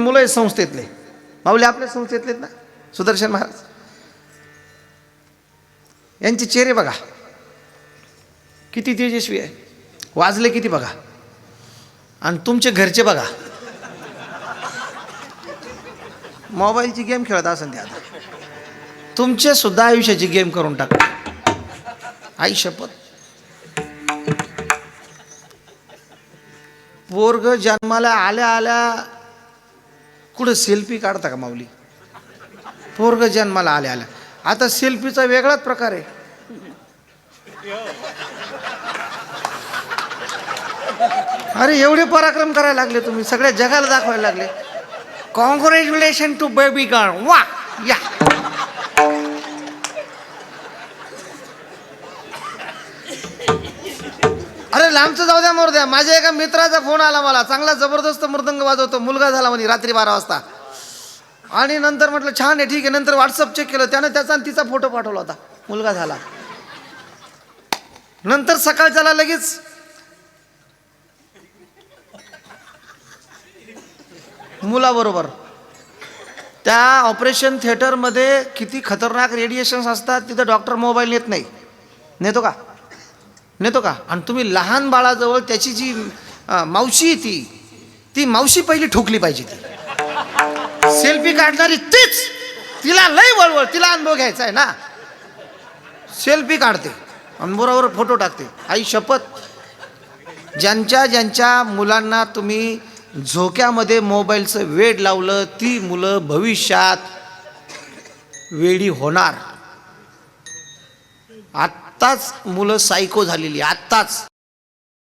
मुलं आहेत संस्थेतले, माऊली आपल्या संस्थेतलेत ना, सुदर्शन महाराज, यांचे चेहरे बघा किती तेजस्वी आहे, वाजले किती बघा, आणि तुमचे घरचे बघा मोबाईलची गेम खेळत असेल ते, आता तुमच्या सुद्धा आयुष्याची गेम करून टाका. आई शपथ, पोरग जन्माला आल्या आल्या कुठं सेल्फी काढता का माऊली? पोरग जन्माला आल्या आल्या, आता सेल्फीचा वेगळाच प्रकार आहे. अरे एवढे पराक्रम करायला लागले तुम्ही, सगळ्या जगाला दाखवायला लागले. कॉंग्रॅच्युलेशन टू बेबी गर्ल, वा या. अरे लांबचं जाऊ द्या, मोर द्या. माझ्या एका मित्राचा फोन आला मला, चांगला जबरदस्त मृदंग वाजवतो, मुलगा झाला म्हणे रात्री 12 वाजता. आणि नंतर म्हटलं छान आहे, ठीक आहे. नंतर व्हॉट्सअप चेक केलं, त्यानं त्याचा आणि तिचा फोटो पाठवला होता, मुलगा झाला. नंतर सकाळच्याला लगेच मुलाबरोबर. त्या ऑपरेशन थिएटरमध्ये किती खतरनाक रेडिएशन्स असतात, तिथं डॉक्टर मोबाईल नेत नाही. नेतो का? नेतो का? आणि तुम्ही लहान बाळाजवळ त्याची जी मावशी ती मावशी पहिली ठोकली पाहिजे. ती सेल्फी काढणारी तीच, तिला लय वळवळ, तिला अनुभव घ्यायचा आहे ना. सेल्फी काढते आणि बरोबर फोटो टाकते. आई शपथ, ज्यांच्या मुलांना तुम्ही झोक्यामध्ये मोबाईलचं वेड लावलं, ती मुलं भविष्यात वेडी होणार. आत्ताच मुलं सायको झालेली, आत्ताच.